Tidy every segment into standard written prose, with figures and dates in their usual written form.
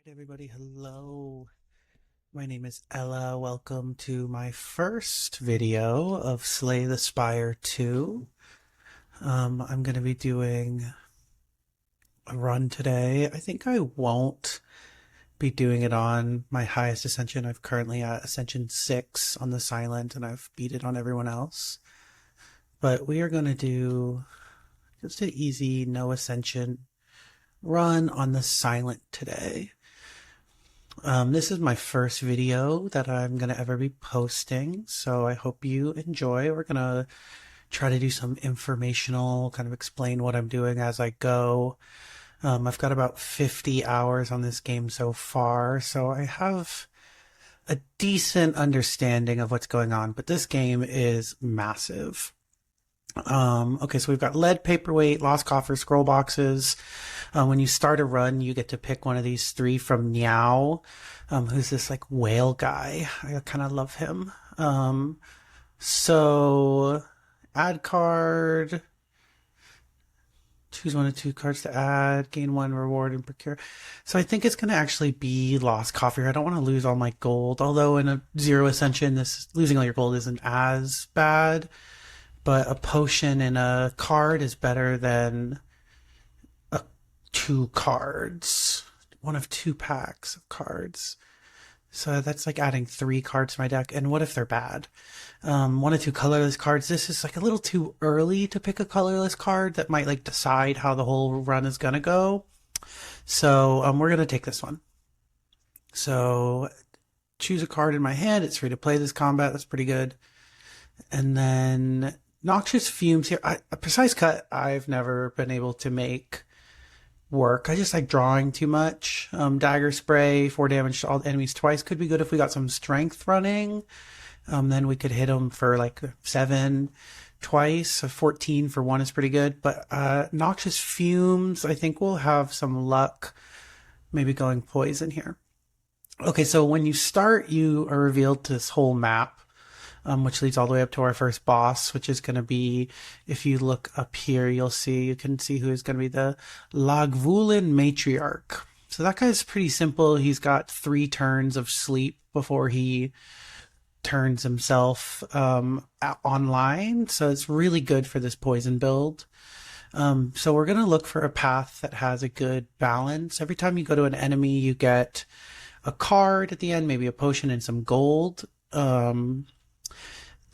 Right, everybody, hello. My name is Ella. Welcome to my first video of Slay the Spire 2. I'm going to be doing a run today. I think I won't be doing it on my highest ascension. I've currently at ascension 6 on the silent, and I've beat it on everyone else. But we are going to do just an easy, no ascension run on the silent today. This is my first video that I'm going to ever be posting, so I hope you enjoy. We're going to try to do some informational, kind of explain what I'm doing as I go. I've got about 50 hours on this game so far, so I have a decent understanding of what's going on, but this game is massive. Okay, so we've got lead, paperweight, lost coffer, scroll boxes. When you start a run, you get to pick one of these 3 from Meow, who's this like whale guy. I kind of love him. So add card, choose 1 of 2 cards to add, gain 1 reward and procure. So I think it's going to actually be lost coffer. I don't want to lose all my gold, although in a 0 ascension, this losing all your gold isn't as bad. But a potion and a card is better than 2 cards. 1 of 2 packs of cards. So that's like adding 3 cards to my deck. And what if they're bad? 1 of 2 colorless cards. This is like a little too early to pick a colorless card that might like decide how the whole run is going to go. So we're going to take this one. So choose a card in my hand. It's free to play this combat. That's pretty good. And then noxious fumes here. A precise cut I've never been able to make work. I just like drawing too much. Dagger spray, 4 damage to all enemies twice could be good if we got some strength running. Then we could hit them for like 7 twice. So 14 for 1 is pretty good. But noxious fumes, I think we'll have some luck maybe going poison here. Okay, so when you start, you are revealed to this whole map. Which leads all the way up to our first boss, which is going to be, if you look up here, you can see who is going to be the Lagvulin Matriarch. So that guy's pretty simple. He's got 3 turns of sleep before he turns himself online. So it's really good for this poison build. So we're going to look for a path that has a good balance. Every time you go to an enemy, you get a card at the end, maybe a potion and some gold.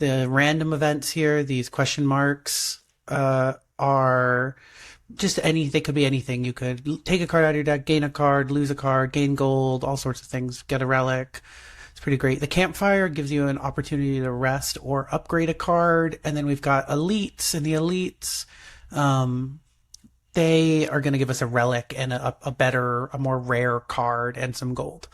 The random events here, these question marks, are just they could be anything. You could take a card out of your deck, gain a card, lose a card, gain gold, all sorts of things, get a relic. It's pretty great. The campfire gives you an opportunity to rest or upgrade a card. And then we've got elites, and the elites, they are going to give us a relic and a more rare card and some gold.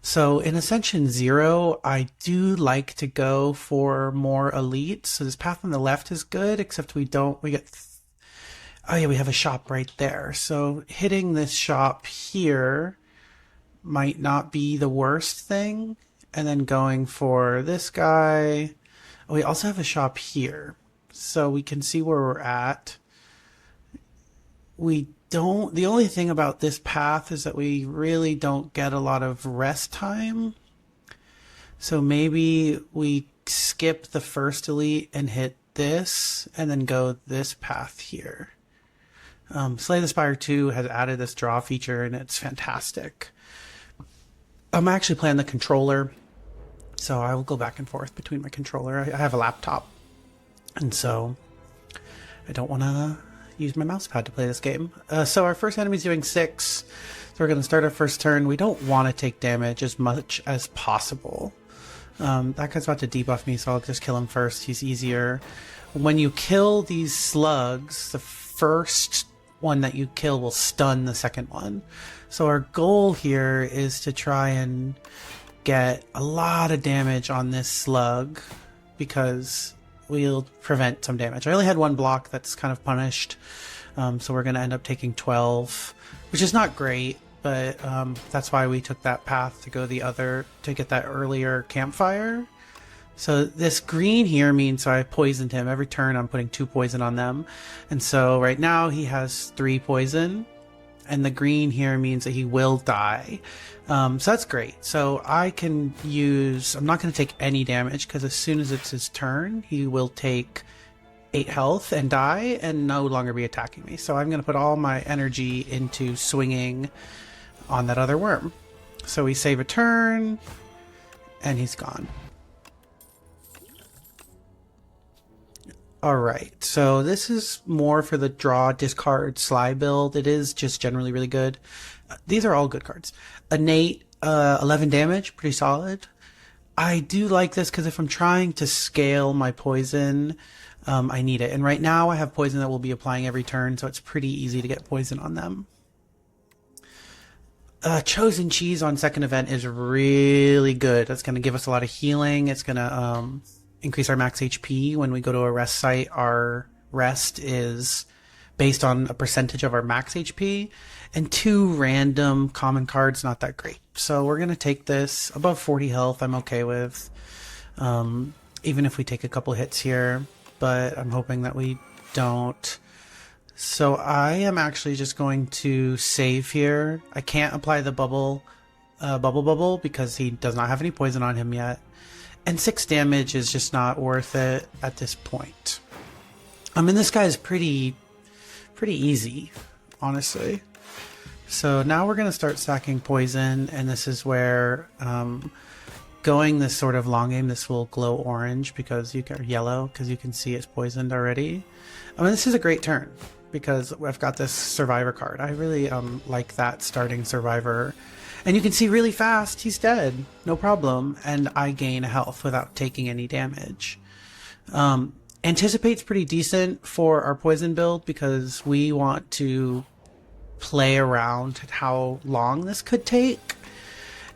So in Ascension 0, I do like to go for more elites. So this path on the left is good, except we have a shop right there. So hitting this shop here might not be the worst thing. And then going for this guy. Oh, we also have a shop here. So we can see where we're at. The only thing about this path is that we really don't get a lot of rest time. So maybe we skip the first elite and hit this and then go this path here. Slay the Spire 2 has added this draw feature and it's fantastic. I'm actually playing the controller, so I will go back and forth between my controller. I have a laptop, and so I don't want to use my mouse pad to play this game. So our first enemy is doing 6. So we're going to start our first turn. We don't want to take damage as much as possible. That guy's about to debuff me, so I'll just kill him first. He's easier. When you kill these slugs, the first one that you kill will stun the second one. So our goal here is to try and get a lot of damage on this slug, because we'll prevent some damage. I only had 1 block that's kind of punished, so we're going to end up taking 12, which is not great, but that's why we took that path to go to get that earlier campfire. So this green here means I poisoned him. Every turn I'm putting 2 poison on them, and so right now he has 3 poison, and the green here means that he will die. So that's great. So I can use, I'm not going to take any damage because as soon as it's his turn, he will take 8 health and die and no longer be attacking me. So I'm going to put all my energy into swinging on that other worm. So we save a turn and he's gone. Alright, so this is more for the draw, discard, Sly build. It is just generally really good. These are all good cards. Innate, 11 damage, pretty solid. I do like this because if I'm trying to scale my poison, I need it. And right now I have poison that will be applying every turn, so it's pretty easy to get poison on them. Chosen Cheese on second event is really good. That's going to give us a lot of healing. It's going to increase our max HP. When we go to a rest site, our rest is based on a percentage of our max HP. And 2 random common cards, not that great. So we're going to take this. Above 40 health, I'm okay with. Even if we take a couple hits here. But I'm hoping that we don't. So I am actually just going to save here. I can't apply the bubble because he does not have any poison on him yet. And 6 damage is just not worth it at this point. I mean, this guy is pretty easy, honestly. So now we're going to start stacking poison, and this is where going this sort of long game, this will glow orange because you can, yellow because you can see it's poisoned already. I mean, this is a great turn because I've got this survivor card. I really like that starting survivor. And you can see really fast, he's dead, no problem, and I gain health without taking any damage. Anticipate's pretty decent for our poison build because we want to play around at how long this could take.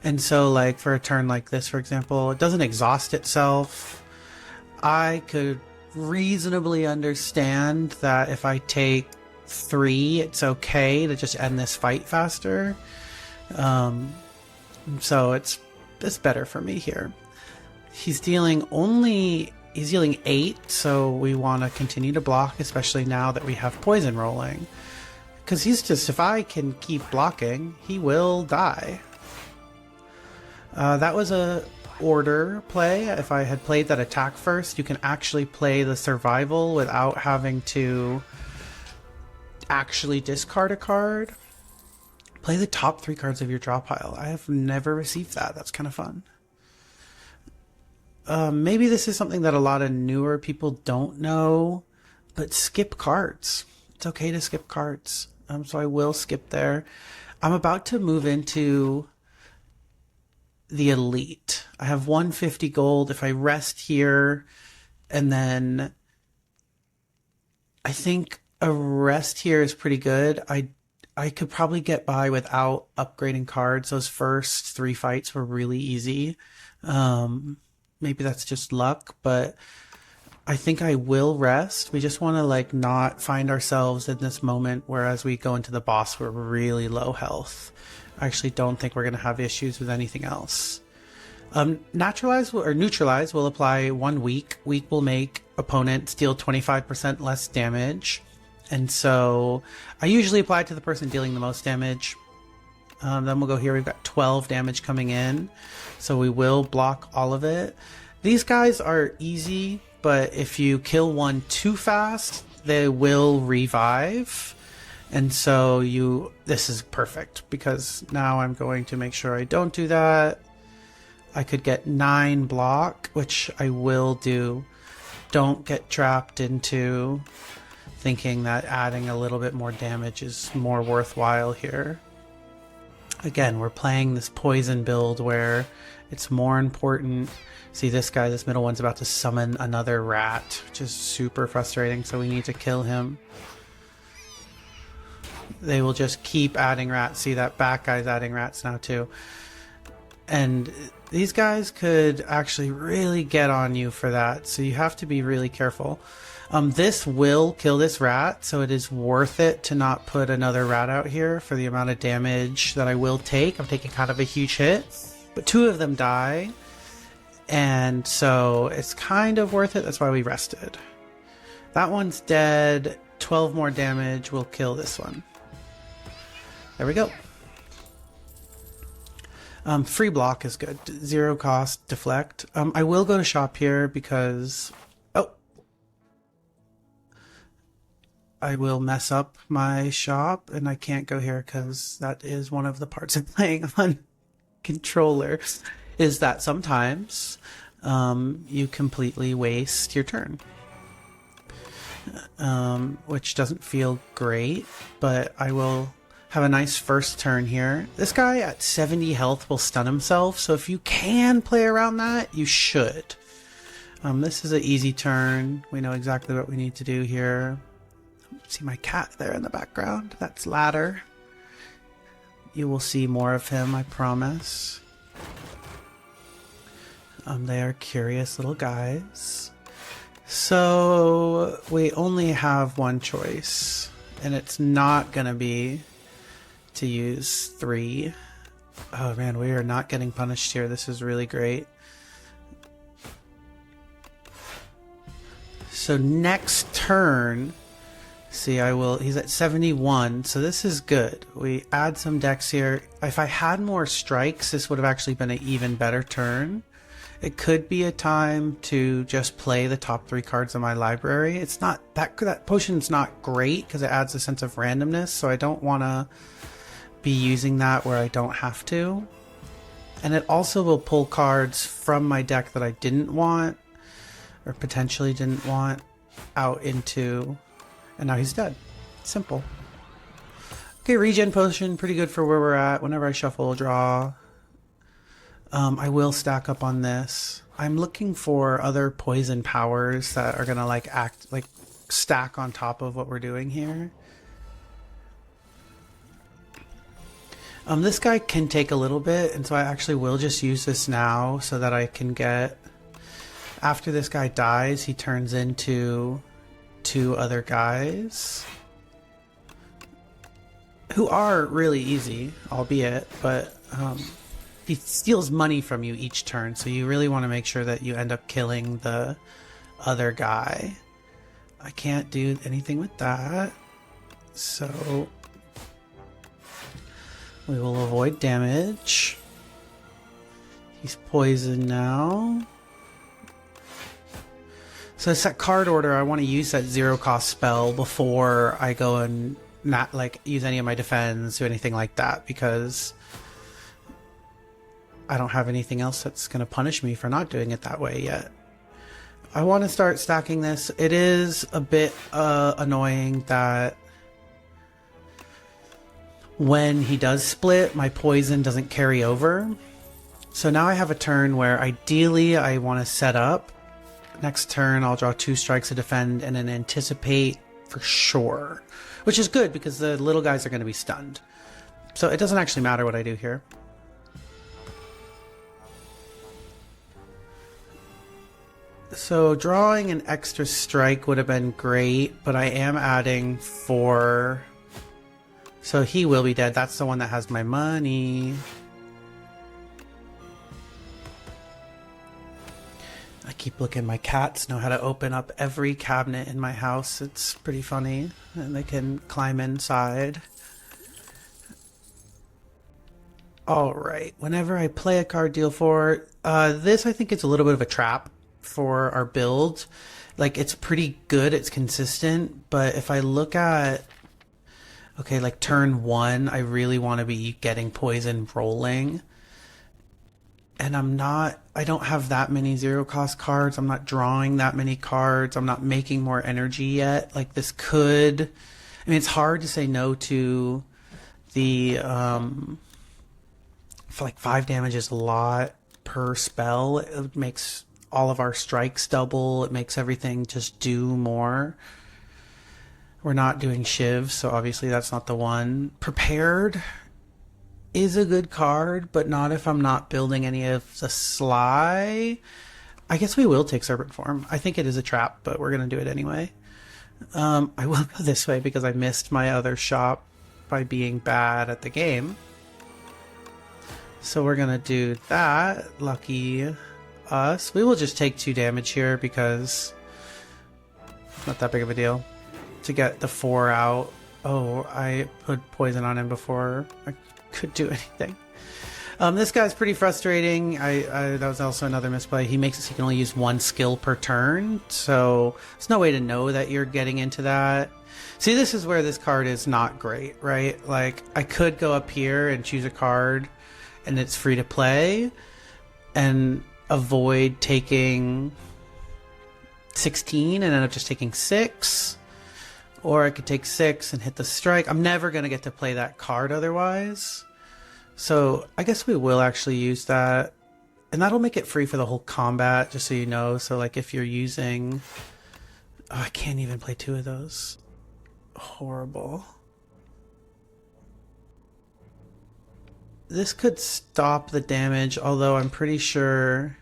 And so, like, for a turn like this, for example, it doesn't exhaust itself. I could reasonably understand that if I take 3, it's okay to just end this fight faster. So it's better for me here. He's dealing 8, so we want to continue to block, especially now that we have poison rolling. Because he's just, if I can keep blocking, he will die. That was a order play. If I had played that attack first, you can actually play the survival without having to actually discard a card. Play the top 3 cards of your draw pile. I have never received that. That's kind of fun. Maybe this is something that a lot of newer people don't know, but skip cards. It's okay to skip cards. So I will skip there. I'm about to move into the elite. I have 150 gold. If I rest here, and then I think a rest here is pretty good. I could probably get by without upgrading cards. Those first 3 fights were really easy. Maybe that's just luck, but I think I will rest. We just want to like not find ourselves in this moment where as we go into the boss, we're really low health. I actually don't think we're going to have issues with anything else. Neutralize will apply 1 weak. Weak will make opponents deal 25% less damage. And so I usually apply it to the person dealing the most damage. Then we'll go here. We've got 12 damage coming in. So we will block all of it. These guys are easy, but if you kill one too fast, they will revive. And so this is perfect because now I'm going to make sure I don't do that. I could get 9 block, which I will do. Don't get trapped into thinking that adding a little bit more damage is more worthwhile here. Again, we're playing this poison build where it's more important. See this guy, this middle one's about to summon another rat, which is super frustrating, so we need to kill him. They will just keep adding rats. See, that back guy's adding rats now too. And these guys could actually really get on you for that, so you have to be really careful. This will kill this rat, so it is worth it to not put another rat out here for the amount of damage that I will take. I'm taking kind of a huge hit, but 2 of them die, and so it's kind of worth it. That's why we rested. That one's dead. 12 more damage will kill this one. There we go. Free block is good. 0 cost, deflect. I will go to shop here because... Oh! I will mess up my shop, and I can't go here because that is one of the parts of playing on controller, is that sometimes you completely waste your turn. Which doesn't feel great, but I will have a nice first turn here. This guy at 70 health will stun himself, so if you can play around that, you should. This is an easy turn. We know exactly what we need to do here. See my cat there in the background? That's Ladder. You will see more of him, I promise. They are curious little guys. So we only have one choice, and it's not going to be to use 3. Oh man, we are not getting punished here. This is really great. So next turn, see, he's at 71, so this is good. We add some decks here. If I had more strikes, this would have actually been an even better turn. It could be a time to just play the top 3 cards in my library. It's not that potion's not great because it adds a sense of randomness, so I don't want to be using that where I don't have to. And it also will pull cards from my deck that I didn't want, or potentially didn't want, out into, and now he's dead. Simple. Okay, regen potion, pretty good for where we're at. Whenever I shuffle, draw. I will stack up on this. I'm looking for other poison powers that are gonna stack on top of what we're doing here. This guy can take a little bit, and so I actually will just use this now so that I can get... After this guy dies, he turns into 2 other guys. Who are really easy, albeit, but... he steals money from you each turn, so you really want to make sure that you end up killing the other guy. I can't do anything with that, so we will avoid damage. He's poisoned now. So it's that card order. I want to use that 0 cost spell before I go and not use any of my defense or anything like that, because I don't have anything else that's going to punish me for not doing it that way yet. I want to start stacking this. It is a bit annoying that when he does split, my poison doesn't carry over. So now I have a turn where ideally I want to set up. Next turn I'll draw 2 strikes to defend and then anticipate for sure. Which is good because the little guys are going to be stunned. So it doesn't actually matter what I do here. So drawing an extra strike would have been great, but I am adding 4. So he will be dead. That's the one that has my money. I keep looking. My cats know how to open up every cabinet in my house. It's pretty funny. And they can climb inside. Alright. Whenever I play a card, deal 4. This I think is a little bit of a trap for our build. Like, it's pretty good, it's consistent, but if I look at, okay, like turn 1, I really want to be getting poison rolling, and I don't have that many 0 cost cards. I'm not drawing that many cards. I'm not making more energy yet. Like, this could, I mean, it's hard to say no to the for like 5 damage is a lot per spell. It makes all of our strikes double. It makes everything just do more. We're not doing Shiv, so obviously that's not the one. Prepared is a good card, but not if I'm not building any of the Sly. I guess we will take Serpent form. I think it is a trap, but we're going to do it anyway. I will go this way because I missed my other shop by being bad at the game. So we're going to do that. Lucky us. We will just take 2 damage here because it's not that big of a deal to get the 4 out. Oh, I put poison on him before I could do anything. This guy's pretty frustrating. That was also another misplay. He makes it so you can only use one skill per turn, so there's no way to know that you're getting into that. See, this is where this card is not great, right? Like, I could go up here and choose a card, and it's free to play, and avoid taking 16 and end up just taking 6. Or I could take 6 and hit the strike. I'm never going to get to play that card otherwise. So I guess we will actually use that. And that'll make it free for the whole combat, just so you know. So like if you're using... Oh, I can't even play 2 of those. Horrible. This could stop the damage, although I'm pretty sure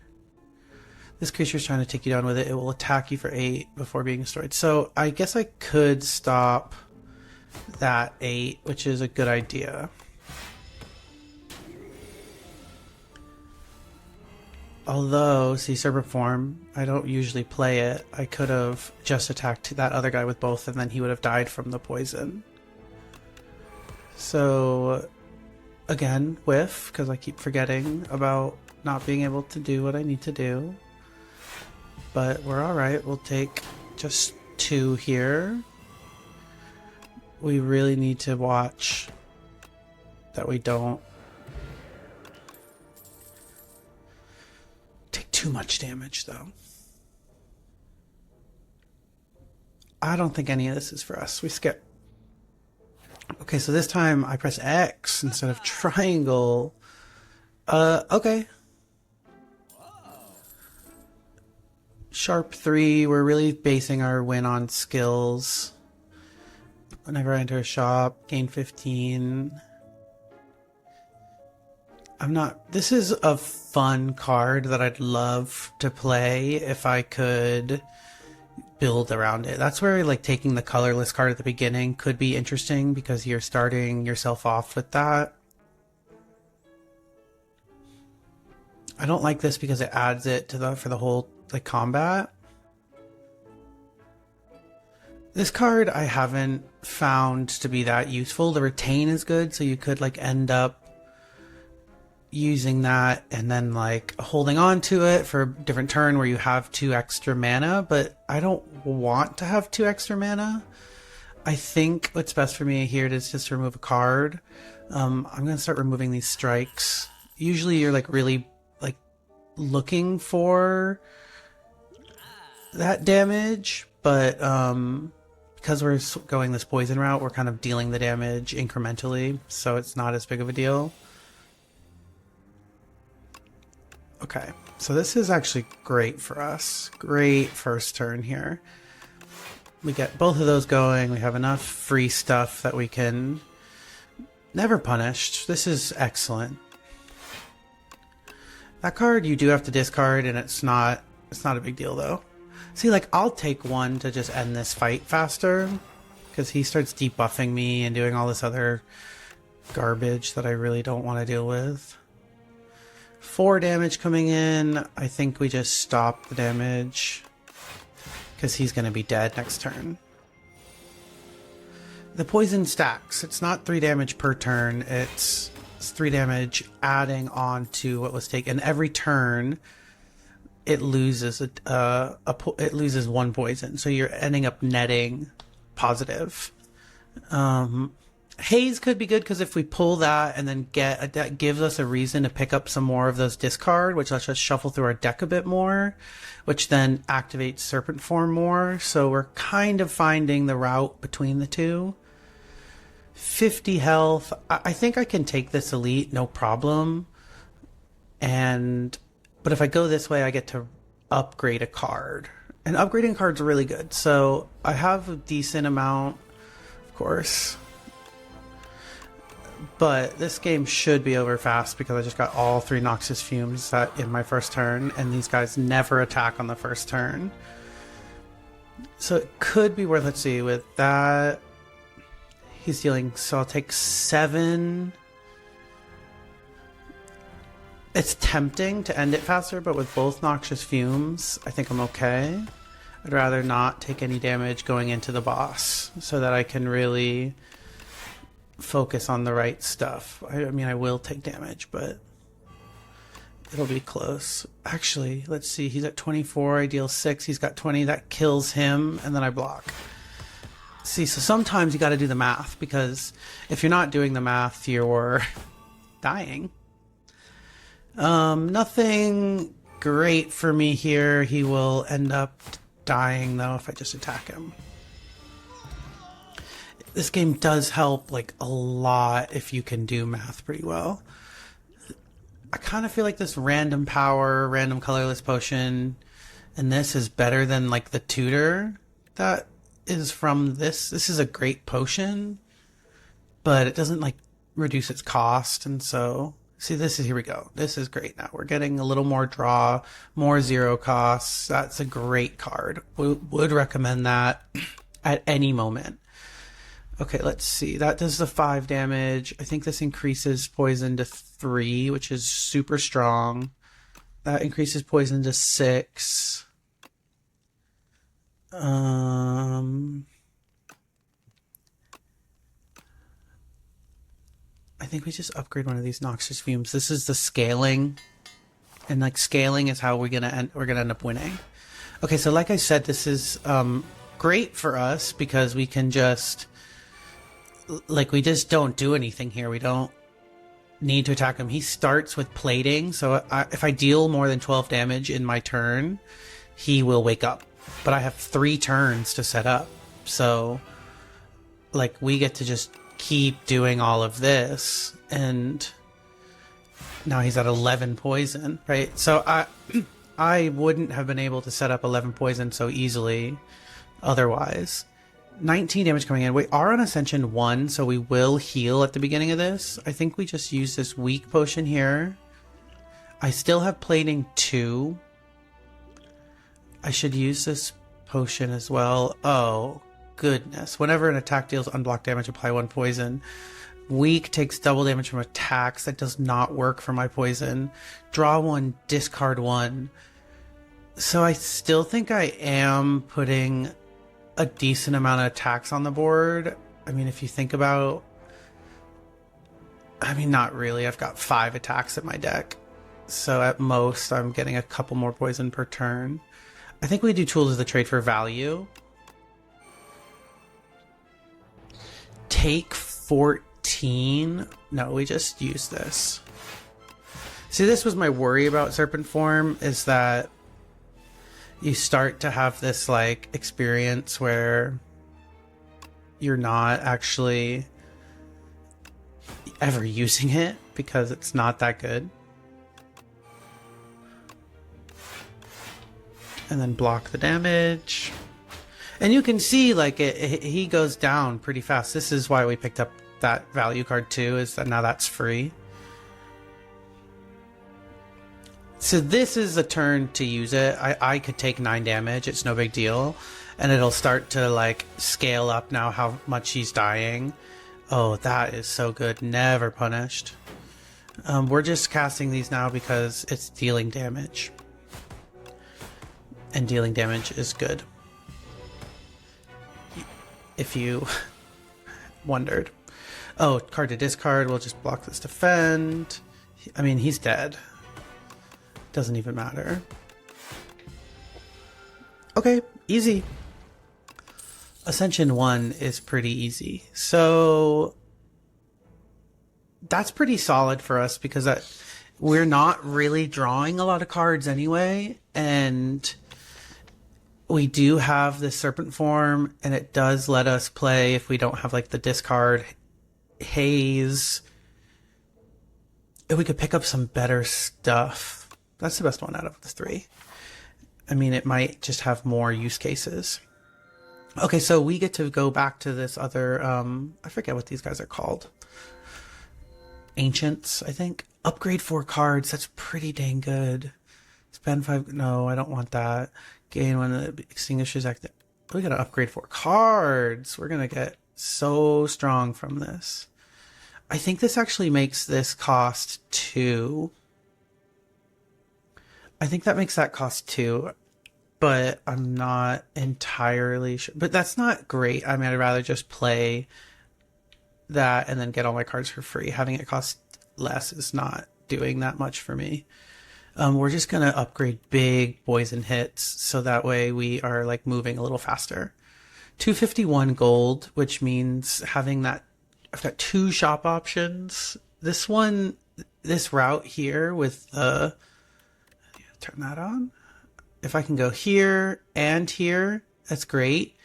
this creature's trying to take you down with it. It will attack you for 8 before being destroyed. So I guess I could stop that 8, which is a good idea. Although, see, serpent form, I don't usually play it. I could have just attacked that other guy with both, and then he would have died from the poison. So, again, whiff, because I keep forgetting about not being able to do what I need to do. But we're alright. We'll take just 2 here. We really need to watch that we don't take too much damage, though. I don't think any of this is for us. We skip. Okay, so this time I press X instead of triangle. Okay. Sharp 3, we're really basing our win on skills. Whenever I enter a shop, gain 15. This is a fun card that I'd love to play if I could build around it. That's where like taking the colorless card at the beginning could be interesting because you're starting yourself off with that. I don't like this because it adds it to for the whole like combat. This card I haven't found to be that useful. The retain is good, so you could like end up using that and then like holding on to it for a different turn where you have 2 extra mana, but I don't want to have 2 extra mana. I think what's best for me here is just remove a card. I'm gonna start removing these strikes. Usually you're like really like looking for that damage, but because we're going this poison route, we're kind of dealing the damage incrementally, so it's not as big of a deal. Okay, so this is actually great for us. Great first turn here. We get both of those going. We have enough free stuff that we can... Never punished. This is excellent. That card you do have to discard, and it's not a big deal though. See, like, I'll take 1 to just end this fight faster, because he starts debuffing me and doing all this other garbage that I really don't want to deal with. 4 damage coming in. I think we just stop the damage, because he's going to be dead next turn. The poison stacks. It's not 3 damage per turn. It's 3 damage adding on to what was taken. Every turn, it loses it loses 1 poison, so you're ending up netting positive. Haze could be good because if we pull that and then that gives us a reason to pick up some more of those discard, which lets us shuffle through our deck a bit more, which then activates serpent form more. So we're kind of finding the route between the two. 50 health. I think I can take this elite, no problem. But if I go this way, I get to upgrade a card. And upgrading cards are really good. So I have a decent amount, of course. But this game should be over fast because I just got all 3 Noxious Fumes in my first turn. And these guys never attack on the first turn. So it could be worth, let's see, with that... He's dealing, so I'll take 7. It's tempting to end it faster, but with both Noxious Fumes, I think I'm okay. I'd rather not take any damage going into the boss so that I can really focus on the right stuff. I mean, I will take damage, but it'll be close. Actually, let's see. He's at 24. I deal 6. He's got 20. That kills him, and then I block. See, so sometimes you got to do the math, because if you're not doing the math, you're dying. Nothing great for me here. He will end up dying, though, if I just attack him. This game does help, like, a lot if you can do math pretty well. I kind of feel like this random power, random colorless potion, and this is better than, like, the tutor that is from this. This is a great potion, but it doesn't, like, reduce its cost, and so... See, this is, here we go. This is great now. We're getting a little more draw, more zero costs. That's a great card. Would recommend that at any moment. Okay, let's see. That does the 5 damage. I think this increases poison to 3, which is super strong. That increases poison to 6. I think we just upgrade one of these noxious fumes. This is the scaling, and like scaling is how we're gonna end up winning. Okay, so like I said, this is great for us because we can just we just don't do anything here. We don't need to attack him. He starts with plating, so if I deal more than 12 damage in my turn, he will wake up. But I have 3 turns to set up, so like we get to just keep doing all of this, and now he's at 11 poison, right? So I wouldn't have been able to set up 11 poison so easily otherwise. 19 damage coming in. We are on Ascension 1, so we will heal at the beginning of this. I think we just use this weak potion here. I still have plating 2. I should use this potion as well. Oh, goodness. Whenever an attack deals unblocked damage, apply 1 poison. Weak takes double damage from attacks. That does not work for my poison. Draw 1, discard 1. So I still think I am putting a decent amount of attacks on the board. I mean, if you think about... I mean, not really. I've got 5 attacks at my deck. So at most, I'm getting a couple more poison per turn. I think we do Tools of the Trade for value. Take 14. No, we just use this. See, this was my worry about Serpent Form, is that you start to have this like experience where you're not actually ever using it because it's not that good. And then block the damage. And you can see, like, he goes down pretty fast. This is why we picked up that value card too, is that now that's free. So this is a turn to use it. I could take 9 damage. It's no big deal. And it'll start to, like, scale up now how much he's dying. Oh, that is so good. Never punished. We're just casting these now because it's dealing damage. And dealing damage is good. If you wondered. Oh, card to discard. We'll just block this defend. I mean, he's dead. Doesn't even matter. Okay, easy. Ascension 1 is pretty easy. So that's pretty solid for us because we're not really drawing a lot of cards anyway. And we do have the Serpent Form, and it does let us play if we don't have like the discard haze. If we could pick up some better stuff. That's the best one out of the 3. I mean, it might just have more use cases. Okay, so we get to go back to this other, I forget what these guys are called. Ancients, I think. Upgrade 4 cards. That's pretty dang good. Spend 5. No, I don't want that. Gain one of the extinguishers active. We gotta upgrade 4 cards. We're gonna get so strong from this. I think this actually makes this cost 2. I think that makes that cost 2. but I'm not entirely sure. But that's not great. I mean, I'd rather just play that and then get all my cards for free. Having it cost less is not doing that much for me. We're just going to upgrade big poison hits so that way we are like moving a little faster. 251 gold, which means having that, I've got 2 shop options. This route here with turn that on. If I can go here and here, that's great.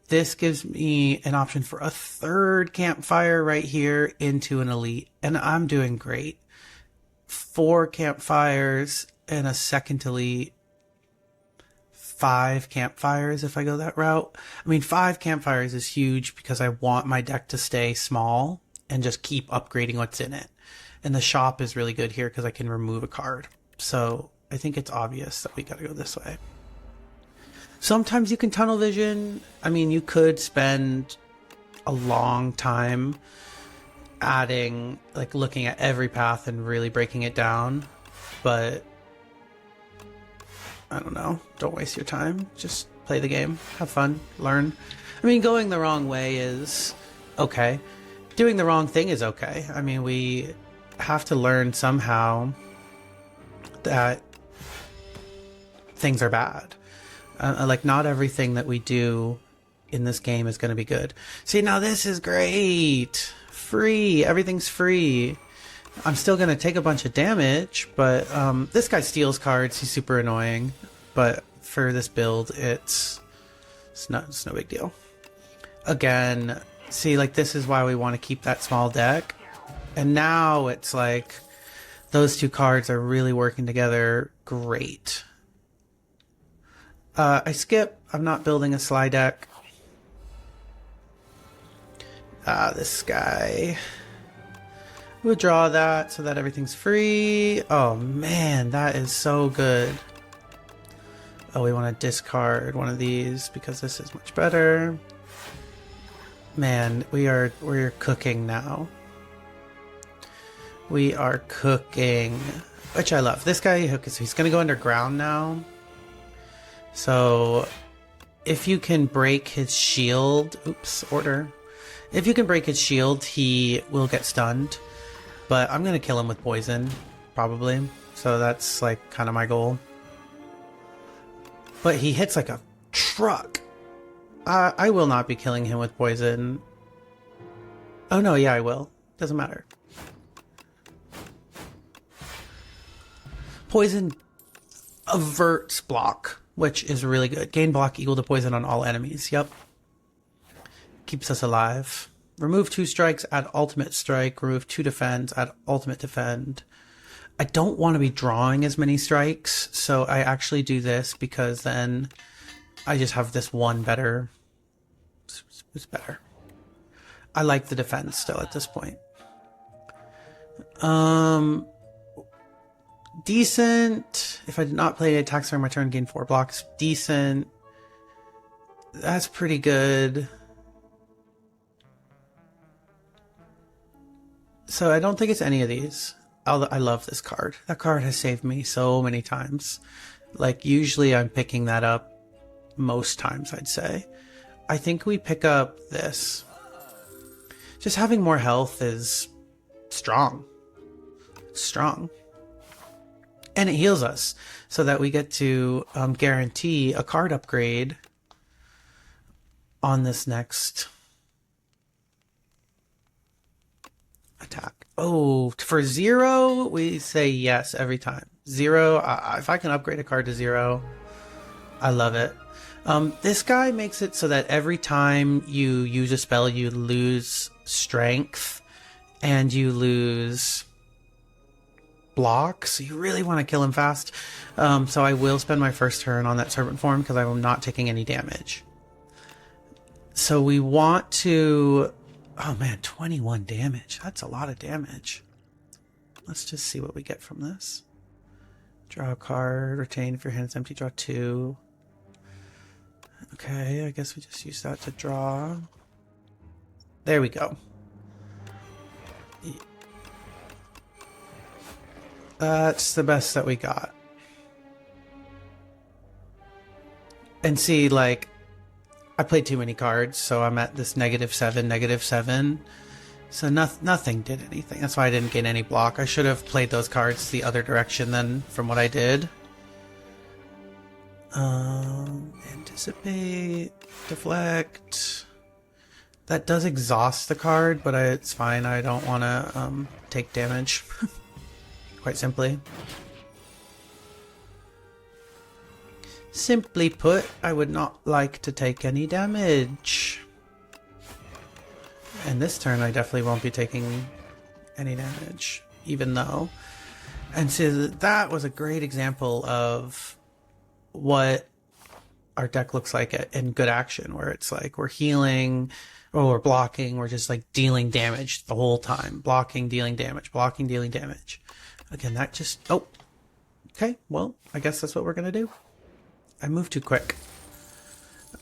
This gives me an option for a 3rd campfire right here into an elite, and I'm doing great. 4 campfires and a 2nd elite. 5 campfires if I go that route. I mean, 5 campfires is huge because I want my deck to stay small and just keep upgrading what's in it. And the shop is really good here because I can remove a card. So I think it's obvious that we got to go this way. Sometimes you can tunnel vision. I mean, you could spend a long time adding, like looking at every path and really breaking it down. But I don't know. Don't waste your time. Just play the game. Have fun. Learn. I mean, going the wrong way is okay. Doing the wrong thing is okay. I mean, we have to learn somehow that things are bad. Like, not everything that we do in this game is going to be good. See, now this is great. Free. Everything's free. I'm still going to take a bunch of damage, but this guy steals cards. He's super annoying. But for this build, it's no big deal. Again, see, like, this is why we want to keep that small deck. And now it's like those 2 cards are really working together great. I skip. I'm not building a slide deck. This guy. Withdraw that so that everything's free. Oh man, that is so good. Oh, we want to discard one of these because this is much better. Man, we're cooking now. We are cooking, which I love. This guy, he's going to go underground now. So if you can break his shield, if you can break his shield, he will get stunned. But I'm going to kill him with poison, probably. So that's like kind of my goal. But he hits like a truck. I will not be killing him with poison. Oh no, yeah, I will. Doesn't matter. Poison averts block, which is really good. Gain block equal to poison on all enemies. Yep. Keeps us alive. Remove 2 strikes, add ultimate strike. Remove 2 defense, add ultimate defend. I don't want to be drawing as many strikes, so I actually do this because then I just have this one better. It's better. I like the defense still at this point. Decent. If I did not play attacks during my turn, gain 4 blocks. Decent. That's pretty good. So I don't think it's any of these. I love this card. That card has saved me so many times. Like, usually I'm picking that up most times, I'd say. I think we pick up this. Just having more health is strong. Strong. And it heals us so that we get to guarantee a card upgrade on this next attack. Oh, for 0, we say yes every time. 0, if I can upgrade a card to 0, I love it. This guy makes it so that every time you use a spell, you lose strength and you lose block, so you really want to kill him fast. So I will spend my first turn on that serpent form because I'm not taking any damage. So we want to... Oh man, 21 damage. That's a lot of damage. Let's just see what we get from this. Draw a card, retain if your hand's empty, draw 2. Okay, I guess we just use that to draw. There we go. That's the best that we got. And see, like, I played too many cards, so I'm at this -7, -7. So nothing did anything. That's why I didn't gain any block. I should have played those cards the other direction then from what I did. Anticipate, deflect. That does exhaust the card, but it's fine. I don't want to take damage, quite simply. Simply put, I would not like to take any damage. And this turn I definitely won't be taking any damage, even though. And so that was a great example of what our deck looks like in good action, where it's like we're healing or we're blocking, we're just like dealing damage the whole time. Blocking, dealing damage, blocking, dealing damage. Again, that just... Oh, okay, well, I guess that's what we're going to do. I move too quick.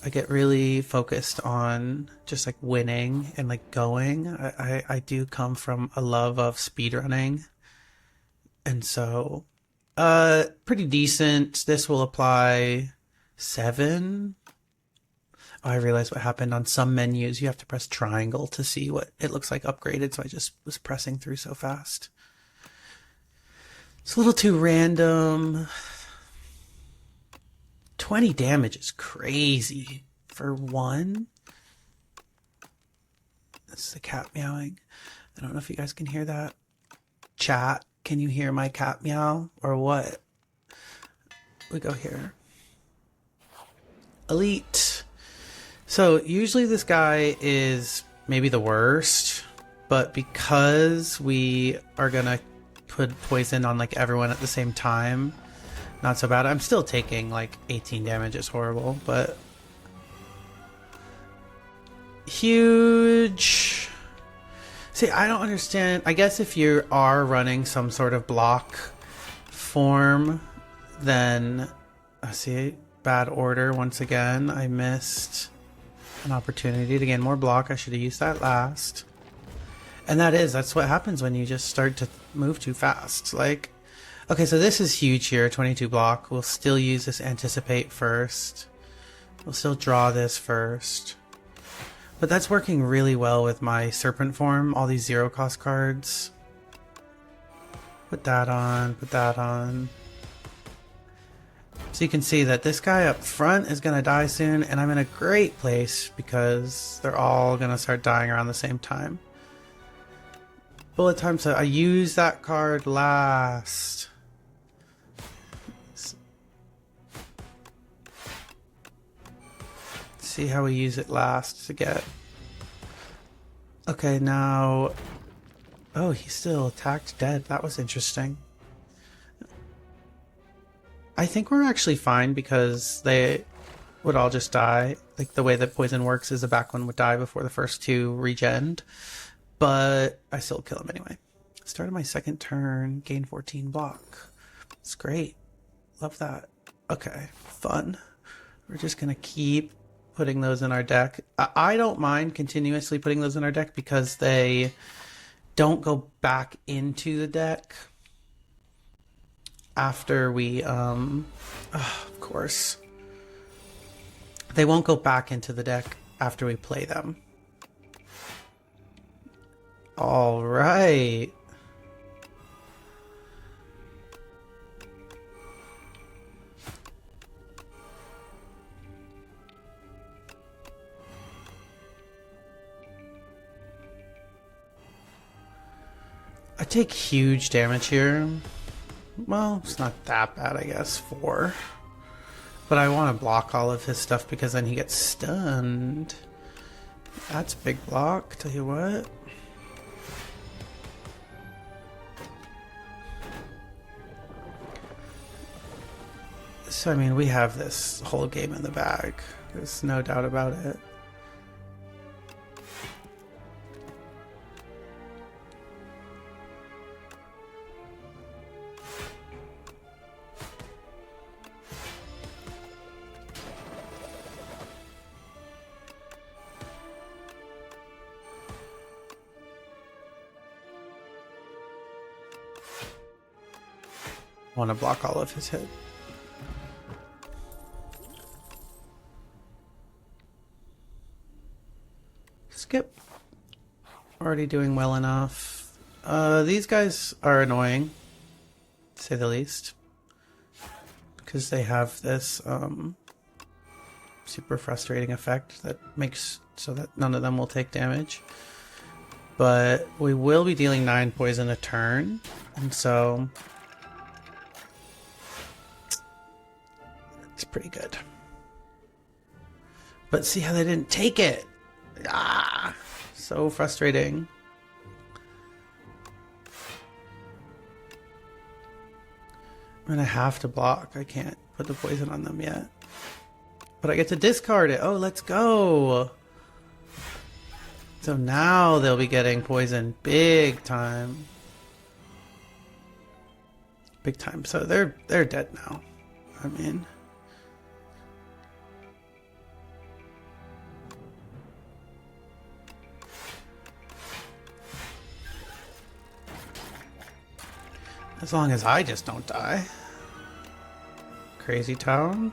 I get really focused on just like winning and like going. I do come from a love of speedrunning. And so, pretty decent. This will apply 7. Oh, I realized what happened on some menus. You have to press triangle to see what it looks like upgraded. So I just was pressing through so fast. It's a little too random. 20 damage is crazy for 1. That's the cat meowing. I don't know if you guys can hear that. Chat, can you hear my cat meow or what? We go here. Elite. So usually this guy is maybe the worst, but because we are gonna put poison on like everyone at the same time, not so bad. I'm still taking like 18 damage. It's horrible, but huge. See, I don't understand. I guess if you are running some sort of block form, then I see bad order once again. I missed an opportunity to gain more block. I should have used that last. And that's what happens when you just start to move too fast. Like, okay, so this is huge here, 22 block. We'll still use this anticipate first. We'll still draw this first. But that's working really well with my serpent form, all these 0-cost cards. Put that on, put that on. So you can see that this guy up front is going to die soon, and I'm in a great place because they're all going to start dying around the same time. Bullet time, so I use that card last. See how we use it last to get... Okay, now... Oh, he still attacked dead. That was interesting. I think we're actually fine because they would all just die. Like, the way that poison works is the back one would die before the first 2 regened. But I still kill him anyway. Started my second turn, gain 14 block. It's great. Love that. Okay, fun. We're just gonna keep putting those in our deck. I don't mind continuously putting those in our deck because they don't go back into the deck after we, of course. They won't go back into the deck after we play them. All right. I take huge damage here. Well, it's not that bad, I guess. 4. But I want to block all of his stuff because then he gets stunned. That's a big block, tell you what. So, I mean, we have this whole game in the bag. There's no doubt about it. I want to block all of his hit. already doing well enough. These guys are annoying, to say the least. Because they have this super frustrating effect that makes so that none of them will take damage. But we will be dealing 9 poison a turn, and so it's pretty good. But see how they didn't take it? Ah, so frustrating. I'm gonna have to block. I can't put the poison on them yet. But I get to discard it. Oh, let's go. So now they'll be getting poison big time. Big time. So they're dead now. I mean, as long as I just don't die. Crazy town.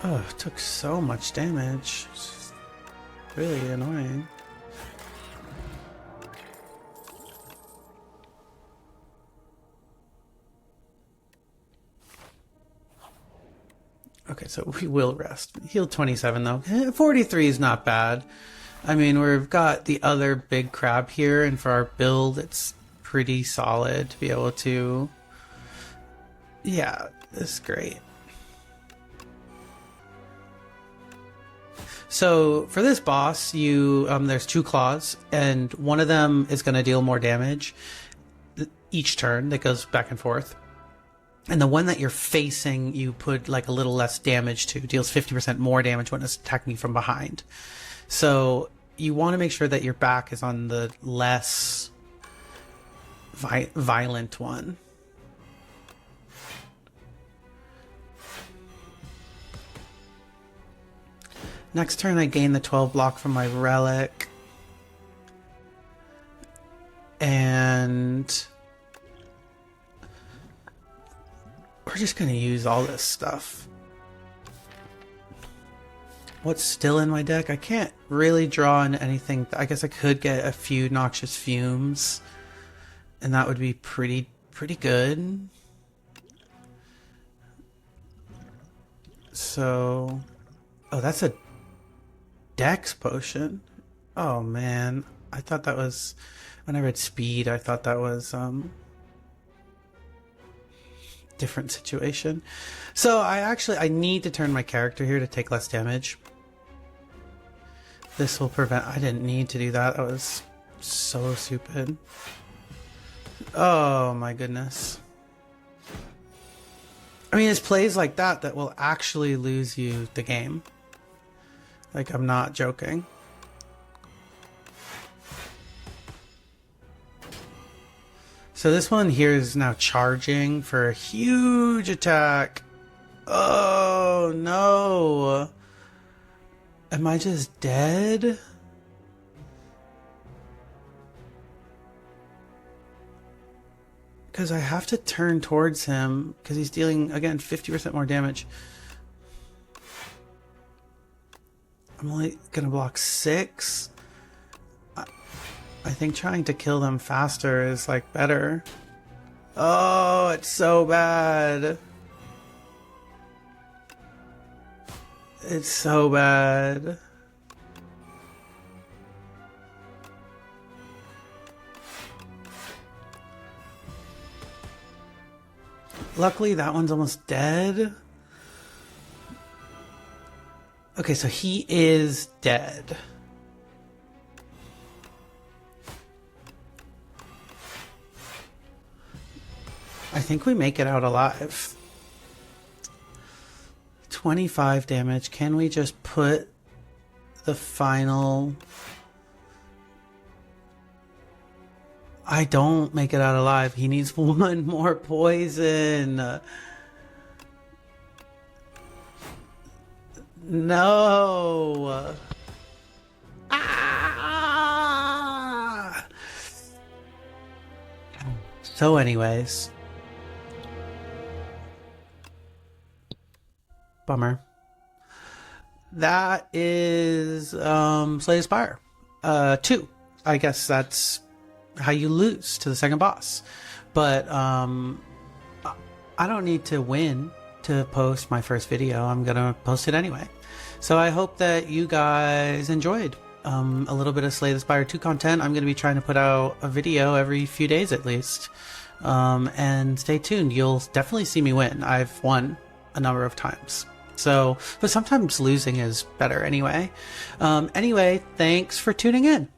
Oh, it took so much damage. It's really annoying. Okay, so we will rest. Heal 27 though. 43 is not bad. I mean, we've got the other big crab here, and for our build, it's pretty solid to be able to... Yeah, this is great. So for this boss, you there's 2 claws, and one of them is going to deal more damage each turn. That goes back and forth. And the one that you're facing, you put like a little less damage to. Deals 50% more damage when it's attacking you from behind. So you want to make sure that your back is on the less violent one. Next turn I gain the 12 block from my relic. And we're just going to use all this stuff. What's still in my deck? I can't really draw on anything. I guess I could get a few noxious fumes, and that would be pretty good. So, oh, that's a Dex potion. Oh man, I thought that was, when I read speed, I thought that was different situation. So I need to turn my character here to take less damage. This will prevent... I didn't need to do that. That was so stupid. Oh my goodness. I mean, it's plays like that that will actually lose you the game. Like, I'm not joking. So this one here is now charging for a huge attack. Oh no. Am I just dead? Because I have to turn towards him because he's dealing, again, 50% more damage. I'm only going to block 6. I think trying to kill them faster is, like, better. Oh, it's so bad. It's so bad. Luckily, that one's almost dead. Okay, so he is dead. I think we make it out alive. 25 damage. Can we just put the final... I don't make it out alive. He needs one more poison. No. Ah! So anyways. Bummer. That is Slay the Spire 2. I guess that's how you lose to the second boss. But I don't need to win to post my first video. I'm gonna post it anyway. So I hope that you guys enjoyed a little bit of Slay the Spire 2 content. I'm gonna be trying to put out a video every few days at least. And stay tuned. You'll definitely see me win. I've won a number of times. So, but sometimes losing is better anyway. Anyway, thanks for tuning in.